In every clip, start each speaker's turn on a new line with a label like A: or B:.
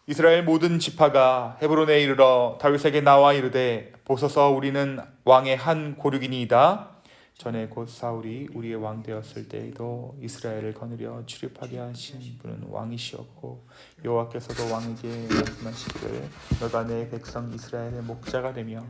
A: 이스라엘 모든 지파가 헤브론에 이르러 다윗에게 나와 이르되 보소서 우리는 왕의 한 고륙이니이다. 전에 곧 사울이 우리의 왕 되었을 때에도 이스라엘을 거느려 출입하게 하신 분은 왕이시었고 여호와께서도 왕에게 말씀하시기를 너가 내 백성 이스라엘의 목자가 되며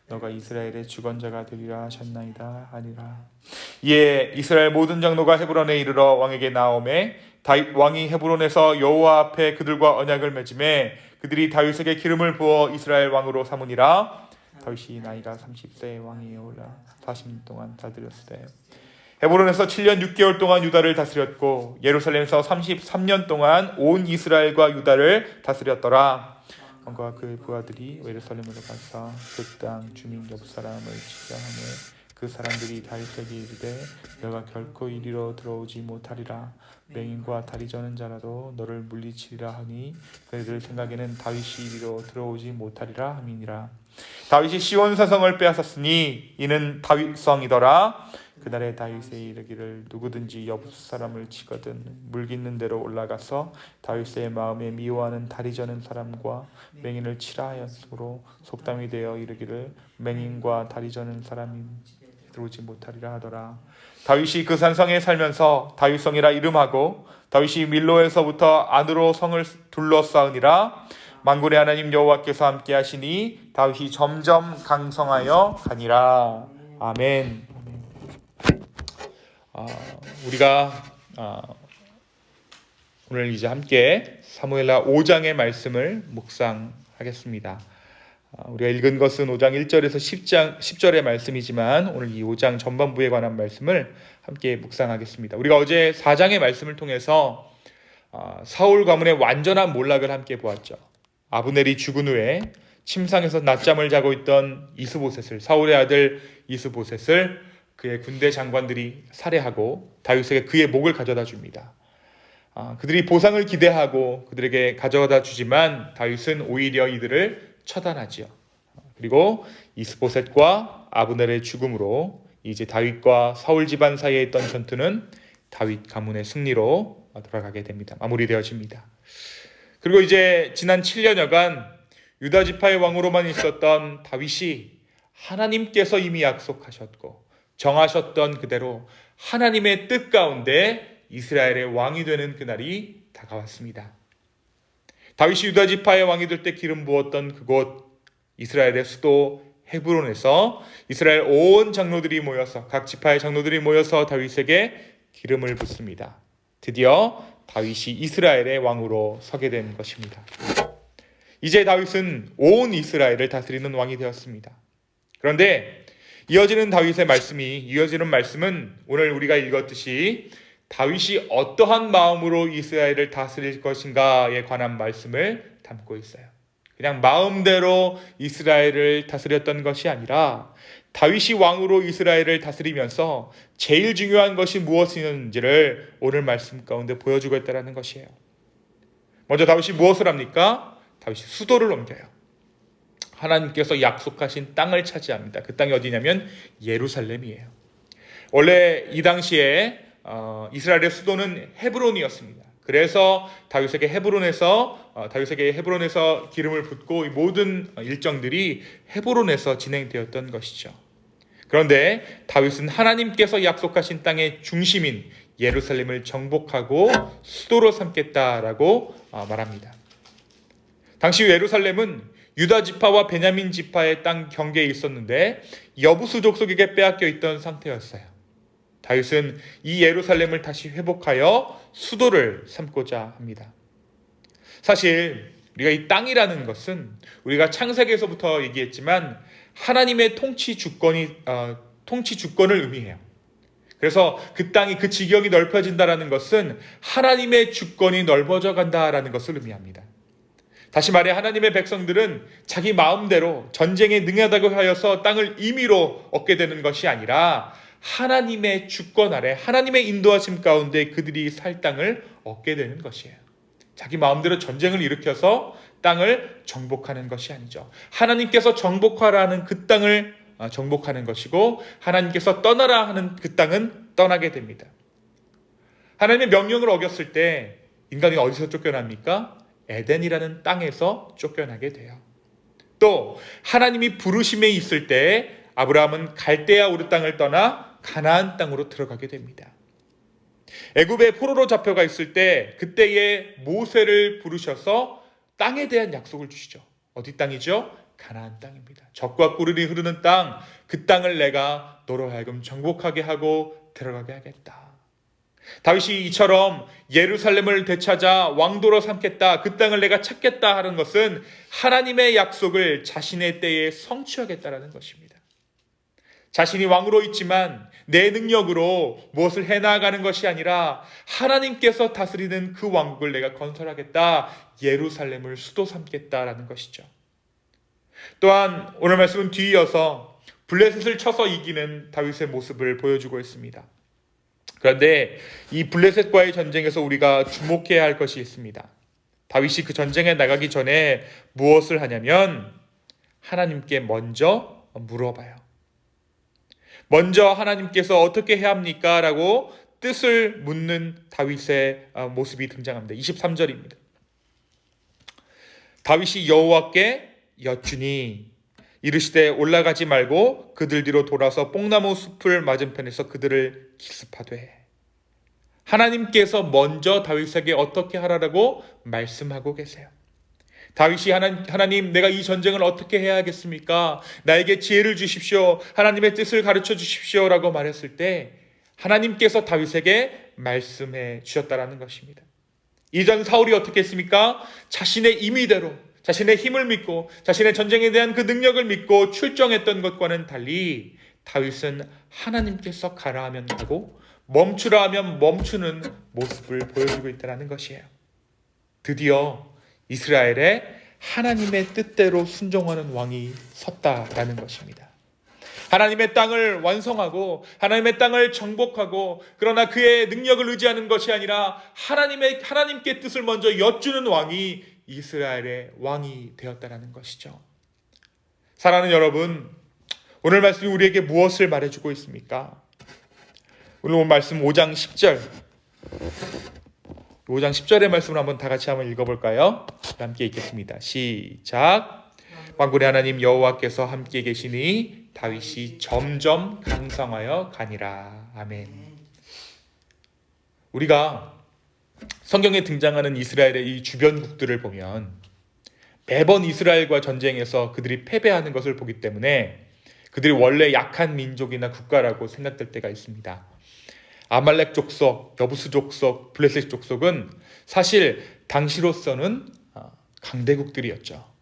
A: 너가 이스라엘의 주권자가 되리라 하셨나이다 하니라. 이에 이스라엘 모든 장로가 헤브론에 이르러 왕에게 나오매 다윗 왕이 헤브론에서 여호와 앞에 그들과 언약을 맺음에 그들이 다윗에게 기름을 부어 이스라엘 왕으로 삼으니라. 다윗이 나이가 30세에 왕위에 올라 40년 동안 다스렸으되 헤브론에서 7년 6개월 동안 유다를 다스렸고 예루살렘에서 33년 동안 온 이스라엘과 유다를 다스렸더라. 왕과 그의 부하들이 예루살렘으로 가서 그 땅 주민 옆 사람을 치자 하며 그 사람들이 다윗에게 이르되 너가 결코 이리로 들어오지 못하리라. 맹인과 다리 저는 자라도 너를 물리치리라 하니 그들 생각에는 다윗이 이리로 들어오지 못하리라 함이니라. 다윗이 시온 사성을 빼앗았으니 이는 다윗성이더라. 그날에 다윗에 이르기를 누구든지 옆 사람을 치거든 물깃는 대로 올라가서 다윗의 마음에 미워하는 다리 저는 사람과 맹인을 치라 하였으므로 속담이 되어 이르기를 맹인과 다리 저는 사람이 들어오지 못하리라 하더라. 다윗이 그 산성에 살면서 다윗성이라 이름하고 다윗이 밀로에서부터 안으로 성을 둘러싸으니라. 만군의 하나님 여호와께서 함께 하시니 다윗이 점점 강성하여 가니라. 아멘. 우리가 오늘 이제 함께 사무엘하 5장의 말씀을 묵상하겠습니다. 우리가 읽은 것은 5장 1절에서 10절의 말씀이지만 오늘 이 5장 전반부에 관한 말씀을 함께 묵상하겠습니다. 우리가 어제 4장의 말씀을 통해서 사울 가문의 완전한 몰락을 함께 보았죠. 아브넬이 죽은 후에 침상에서 낮잠을 자고 있던 이스보셋을, 사울의 아들 이스보셋을 그의 군대 장관들이 살해하고 다윗에게 그의 목을 가져다 줍니다. 그들이 보상을 기대하고 그들에게 가져다 주지만 다윗은 오히려 이들을 처단하지요. 그리고 이스보셋과 아브넬의 죽음으로 이제 다윗과 사울 집안 사이에 있던 전투는 다윗 가문의 승리로 돌아가게 됩니다. 마무리되어집니다. 그리고 이제 지난 7년여간 유다 지파의 왕으로만 있었던 다윗이 하나님께서 이미 약속하셨고 정하셨던 그대로 하나님의 뜻 가운데 이스라엘의 왕이 되는 그날이 다가왔습니다. 다윗이 유다 지파의 왕이 될 때 기름 부었던 그곳 이스라엘의 수도 헤브론에서 이스라엘 온 장로들이 모여서 각 지파의 장로들이 모여서 다윗에게 기름을 붓습니다. 드디어 다윗이 이스라엘의 왕으로 서게 된 것입니다. 이제 다윗은 온 이스라엘을 다스리는 왕이 되었습니다. 그런데 이어지는 말씀은 오늘 우리가 읽었듯이 다윗이 어떠한 마음으로 이스라엘을 다스릴 것인가에 관한 말씀을 담고 있어요. 그냥 마음대로 이스라엘을 다스렸던 것이 아니라 다윗이 왕으로 이스라엘을 다스리면서 제일 중요한 것이 무엇이었는지를 오늘 말씀 가운데 보여주고 있다는 것이에요. 먼저 다윗이 무엇을 합니까? 다윗이 수도를 옮겨요. 하나님께서 약속하신 땅을 차지합니다. 그 땅이 어디냐면 예루살렘이에요. 원래 이 당시에 이스라엘의 수도는 헤브론이었습니다. 그래서 다윗에게 헤브론에서 기름을 붓고 이 모든 일정들이 헤브론에서 진행되었던 것이죠. 그런데 다윗은 하나님께서 약속하신 땅의 중심인 예루살렘을 정복하고 수도로 삼겠다라고 말합니다. 당시 예루살렘은 유다 지파와 베냐민 지파의 땅 경계에 있었는데 여부수 족속에게 빼앗겨 있던 상태였어요. 다윗은 이 예루살렘을 다시 회복하여 수도를 삼고자 합니다. 사실 우리가 이 땅이라는 것은 우리가 창세기에서부터 얘기했지만 하나님의 통치 주권을 의미해요. 그래서 그 땅이 그 지경이 넓혀진다라는 것은 하나님의 주권이 넓어져 간다라는 것을 의미합니다. 다시 말해 하나님의 백성들은 자기 마음대로 전쟁에 능하다고 하여서 땅을 임의로 얻게 되는 것이 아니라 하나님의 주권 아래 하나님의 인도하심 가운데 그들이 살 땅을 얻게 되는 것이에요. 자기 마음대로 전쟁을 일으켜서 땅을 정복하는 것이 아니죠. 하나님께서 정복하라는 그 땅을 정복하는 것이고 하나님께서 떠나라 하는 그 땅은 떠나게 됩니다. 하나님의 명령을 어겼을 때 인간이 어디서 쫓겨납니까? 에덴이라는 땅에서 쫓겨나게 돼요. 또 하나님이 부르심에 있을 때 아브라함은 갈대아 우르 땅을 떠나 가나안 땅으로 들어가게 됩니다. 애굽에 포로로 잡혀가 있을 때 그때에 모세를 부르셔서 땅에 대한 약속을 주시죠. 어디 땅이죠? 가나안 땅입니다. 젖과 꿀이 흐르는 땅, 그 땅을 내가 너로 하여금 정복하게 하고 들어가게 하겠다. 다윗이 이처럼 예루살렘을 되찾아 왕도로 삼겠다, 그 땅을 내가 찾겠다 하는 것은 하나님의 약속을 자신의 때에 성취하겠다라는 것입니다. 자신이 왕으로 있지만 내 능력으로 무엇을 해나가는 것이 아니라 하나님께서 다스리는 그 왕국을 내가 건설하겠다, 예루살렘을 수도 삼겠다라는 것이죠. 또한 오늘 말씀은 뒤이어서 블레셋을 쳐서 이기는 다윗의 모습을 보여주고 있습니다. 그런데 이 블레셋과의 전쟁에서 우리가 주목해야 할 것이 있습니다. 다윗이 그 전쟁에 나가기 전에 무엇을 하냐면 하나님께 먼저 물어봐요. 먼저 하나님께서 어떻게 해야 합니까? 라고 뜻을 묻는 다윗의 모습이 등장합니다. 23절입니다. 다윗이 여호와께 여쭈니 이르시되 올라가지 말고 그들 뒤로 돌아서 뽕나무 숲을 맞은편에서 그들을 기습하되. 하나님께서 먼저 다윗에게 어떻게 하라고 말씀하고 계세요. 다윗이 하나님 내가 이 전쟁을 어떻게 해야 하겠습니까? 나에게 지혜를 주십시오. 하나님의 뜻을 가르쳐 주십시오 라고 말했을 때 하나님께서 다윗에게 말씀해 주셨다라는 것입니다. 이전 사울이 어떻게 했습니까? 자신의 임의대로 자신의 힘을 믿고 자신의 전쟁에 대한 그 능력을 믿고 출정했던 것과는 달리 다윗은 하나님께서 가라 하면 가고 멈추라 하면 멈추는 모습을 보여주고 있다는 것이에요. 드디어 이스라엘에 하나님의 뜻대로 순종하는 왕이 섰다라는 것입니다. 하나님의 땅을 완성하고 하나님의 땅을 정복하고 그러나 그의 능력을 의지하는 것이 아니라 하나님께 뜻을 먼저 여쭈는 왕이 이스라엘의 왕이 되었다라는 것이죠. 사랑하는 여러분, 오늘 말씀이 우리에게 무엇을 말해주고 있습니까? 오늘 말씀 5장 10절 5장 10절의 말씀을 한번 다 같이 한번 읽어볼까요? 함께 읽겠습니다. 시작. 만군의 하나님 여호와께서 함께 계시니 다윗이 점점 강성하여 가니라. 아멘. 우리가 성경에 등장하는 이스라엘의 이 주변국들을 보면 매번 이스라엘과 전쟁에서 그들이 패배하는 것을 보기 때문에 그들이 원래 약한 민족이나 국가라고 생각될 때가 있습니다. 아말렉 족속, 여부스 족속, 블레셋 족속은 사실 당시로서는 강대국들이었죠.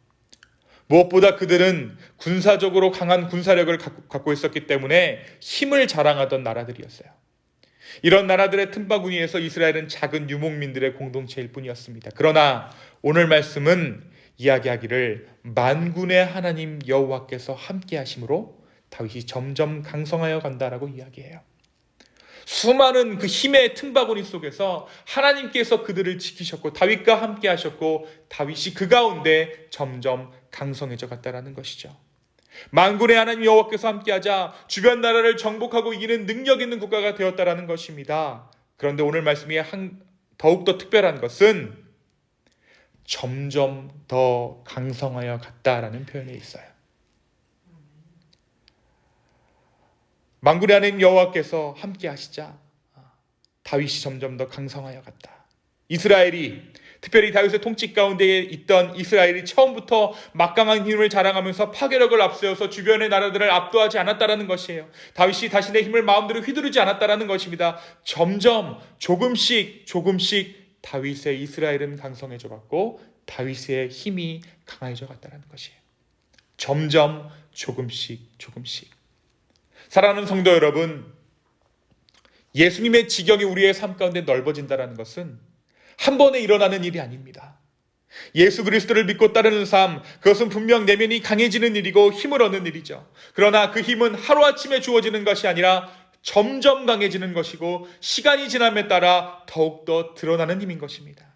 A: 무엇보다 그들은 군사적으로 강한 군사력을 갖고 있었기 때문에 힘을 자랑하던 나라들이었어요. 이런 나라들의 틈바구니에서 이스라엘은 작은 유목민들의 공동체일 뿐이었습니다. 그러나 오늘 말씀은 이야기하기를 만군의 하나님 여호와께서 함께 하심으로 다윗이 점점 강성하여 간다라고 이야기해요. 수많은 그 힘의 틈바구니 속에서 하나님께서 그들을 지키셨고 다윗과 함께 하셨고 다윗이 그 가운데 점점 강성해져 갔다라는 것이죠. 만군의 하나님 여호와께서 함께하자 주변 나라를 정복하고 이기는 능력 있는 국가가 되었다라는 것입니다. 그런데 오늘 말씀이 더욱더 특별한 것은 점점 더 강성하여 갔다라는 표현이 있어요. 만군의 하나님 여호와께서 함께 하시자 다윗이 점점 더 강성하여 갔다. 이스라엘이 특별히 다윗의 통치 가운데 있던 이스라엘이 처음부터 막강한 힘을 자랑하면서 파괴력을 앞세워서 주변의 나라들을 압도하지 않았다라는 것이에요. 다윗이 자신의 힘을 마음대로 휘두르지 않았다라는 것입니다. 점점 조금씩 다윗의 이스라엘은 강성해져 갔고 다윗의 힘이 강해져 갔다는 것이에요. 점점 조금씩. 사랑하는 성도 여러분, 예수님의 지경이 우리의 삶 가운데 넓어진다는 것은 한 번에 일어나는 일이 아닙니다. 예수 그리스도를 믿고 따르는 삶, 그것은 분명 내면이 강해지는 일이고 힘을 얻는 일이죠. 그러나 그 힘은 하루아침에 주어지는 것이 아니라 점점 강해지는 것이고 시간이 지남에 따라 더욱더 드러나는 힘인 것입니다.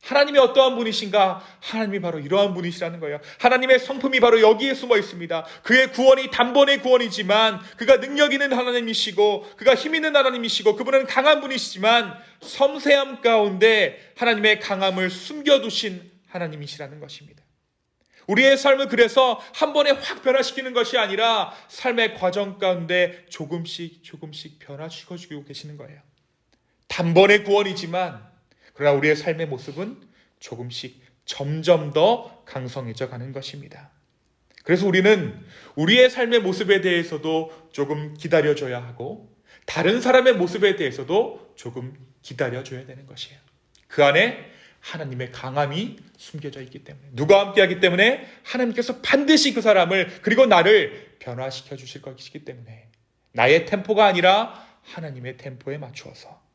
A: 하나님이 어떠한 분이신가? 하나님이 바로 이러한 분이시라는 거예요. 하나님의 성품이 바로 여기에 숨어 있습니다. 그의 구원이 단번의 구원이지만 그가 능력 있는 하나님이시고 그가 힘 있는 하나님이시고 그분은 강한 분이시지만 섬세함 가운데 하나님의 강함을 숨겨두신 하나님이시라는 것입니다. 우리의 삶을 그래서 한 번에 확 변화시키는 것이 아니라 삶의 과정 가운데 조금씩 변화시켜주고 계시는 거예요. 단번의 구원이지만 그러나 우리의 삶의 모습은 조금씩 점점 더 강성해져 가는 것입니다. 그래서 우리는 우리의 삶의 모습에 대해서도 조금 기다려줘야 하고 다른 사람의 모습에 대해서도 조금 기다려줘야 되는 것이에요. 그 안에 하나님의 강함이 숨겨져 있기 때문에, 누가 함께하기 때문에 하나님께서 반드시 그 사람을 그리고 나를 변화시켜 주실 것이기 때문에 나의 템포가 아니라 하나님의 템포에 맞추어서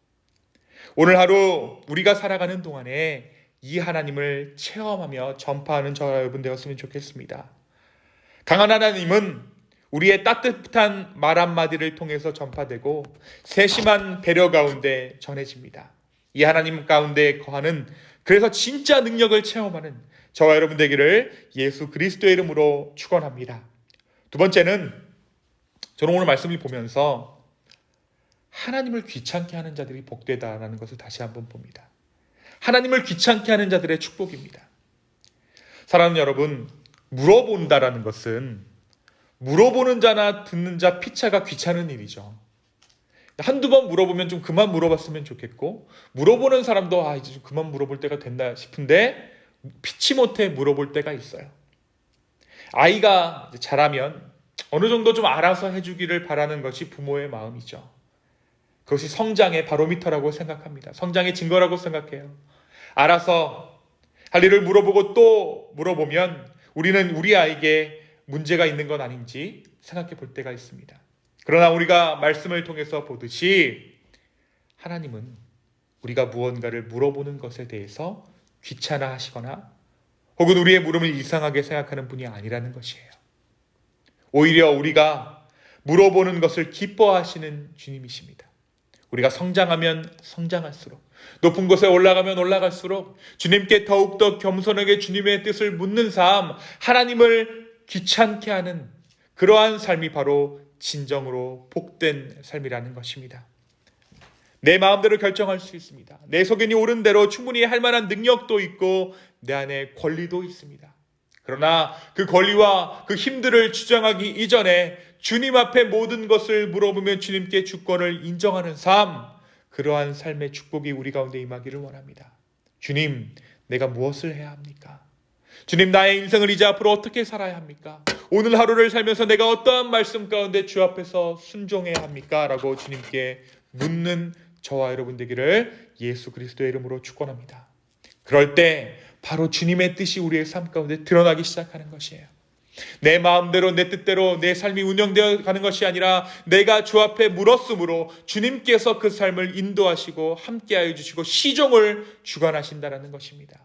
A: 오늘 하루 우리가 살아가는 동안에 이 하나님을 체험하며 전파하는 저와 여러분 되었으면 좋겠습니다. 강한 하나님은 우리의 따뜻한 말 한마디를 통해서 전파되고 세심한 배려 가운데 전해집니다. 이 하나님 가운데 거하는, 그래서 진짜 능력을 체험하는 저와 여러분 되기를 예수 그리스도의 이름으로 축원합니다. 두 번째는 저는 오늘 말씀을 보면서 하나님을 귀찮게 하는 자들이 복되다라는 것을 다시 한번 봅니다. 하나님을 귀찮게 하는 자들의 축복입니다. 사랑하는 여러분, 물어본다라는 것은 물어보는 자나 듣는 자 피차가 귀찮은 일이죠. 한두 번 물어보면 좀 그만 물어봤으면 좋겠고, 물어보는 사람도 이제 좀 그만 물어볼 때가 됐나 싶은데 피치 못해 물어볼 때가 있어요. 아이가 자라면 어느 정도 좀 알아서 해주기를 바라는 것이 부모의 마음이죠. 그것이 성장의 바로미터라고 생각합니다. 성장의 증거라고 생각해요. 알아서 할 일을 물어보고 또 물어보면 우리는 우리 아이에게 문제가 있는 건 아닌지 생각해 볼 때가 있습니다. 그러나 우리가 말씀을 통해서 보듯이 하나님은 우리가 무언가를 물어보는 것에 대해서 귀찮아하시거나 혹은 우리의 물음을 이상하게 생각하는 분이 아니라는 것이에요. 오히려 우리가 물어보는 것을 기뻐하시는 주님이십니다. 우리가 성장하면 성장할수록, 높은 곳에 올라가면 올라갈수록 주님께 더욱더 겸손하게 주님의 뜻을 묻는 삶, 하나님을 귀찮게 하는 그러한 삶이 바로 진정으로 복된 삶이라는 것입니다. 내 마음대로 결정할 수 있습니다. 내 소견이 옳은 대로 충분히 할 만한 능력도 있고 내 안에 권리도 있습니다. 그러나 그 권리와 그 힘들을 주장하기 이전에 주님 앞에 모든 것을 물어보며 주님께 주권을 인정하는 삶, 그러한 삶의 축복이 우리 가운데 임하기를 원합니다. 주님, 내가 무엇을 해야 합니까? 주님, 나의 인생을 이제 앞으로 어떻게 살아야 합니까? 오늘 하루를 살면서 내가 어떠한 말씀 가운데 주 앞에서 순종해야 합니까? 라고 주님께 묻는 저와 여러분 되기를 예수 그리스도의 이름으로 축원합니다. 그럴 때 바로 주님의 뜻이 우리의 삶 가운데 드러나기 시작하는 것이에요. 내 마음대로 내 뜻대로 내 삶이 운영되어 가는 것이 아니라 내가 주 앞에 물었으므로 주님께서 그 삶을 인도하시고 함께하여 주시고 시종을 주관하신다는 것입니다.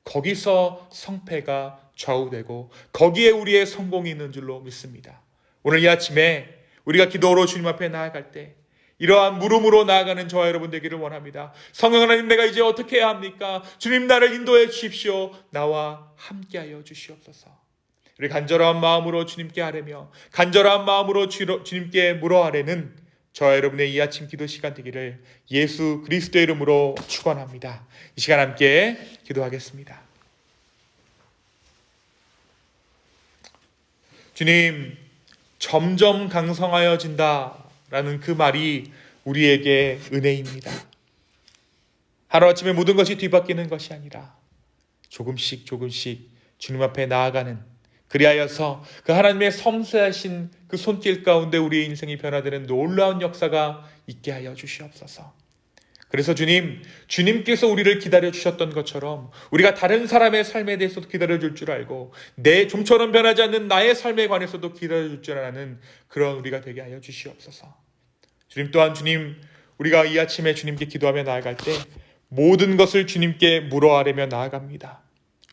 A: 거기서 성패가 좌우되고 거기에 우리의 성공이 있는 줄로 믿습니다. 오늘 이 아침에 우리가 기도로 주님 앞에 나아갈 때 이러한 물음으로 나아가는 저와 여러분 되기를 원합니다. 성령 하나님, 내가 이제 어떻게 해야 합니까? 주님, 나를 인도해 주십시오. 나와 함께하여 주시옵소서. 우리 간절한 마음으로 주님께 아뢰며 간절한 마음으로 주님께 물어 아뢰는 저와 여러분의 이 아침 기도 시간 되기를 예수 그리스도의 이름으로 축원합니다. 이 시간 함께 기도하겠습니다. 주님, 점점 강성하여진다라는 그 말이 우리에게 은혜입니다. 하루아침에 모든 것이 뒤바뀌는 것이 아니라 조금씩 주님 앞에 나아가는, 그리하여서 그 하나님의 섬세하신 그 손길 가운데 우리의 인생이 변화되는 놀라운 역사가 있게 하여 주시옵소서. 그래서 주님께서 우리를 기다려 주셨던 것처럼 우리가 다른 사람의 삶에 대해서도 기다려 줄 줄 알고 내 좀처럼 변하지 않는 나의 삶에 관해서도 기다려 줄 줄 아는 그런 우리가 되게 하여 주시옵소서. 주님 또한 우리가 이 아침에 주님께 기도하며 나아갈 때 모든 것을 주님께 물어 아뢰며 나아갑니다.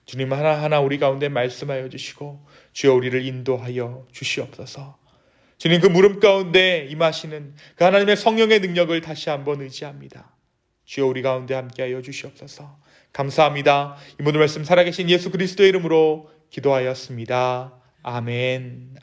A: 주님 하나하나 우리 가운데 말씀하여 주시고 주여 우리를 인도하여 주시옵소서. 주님, 그 물음 가운데 임하시는 그 하나님의 성령의 능력을 다시 한번 의지합니다. 주여 우리 가운데 함께하여 주시옵소서. 감사합니다. 이 모든 말씀 살아계신 예수 그리스도의 이름으로 기도하였습니다. 아멘.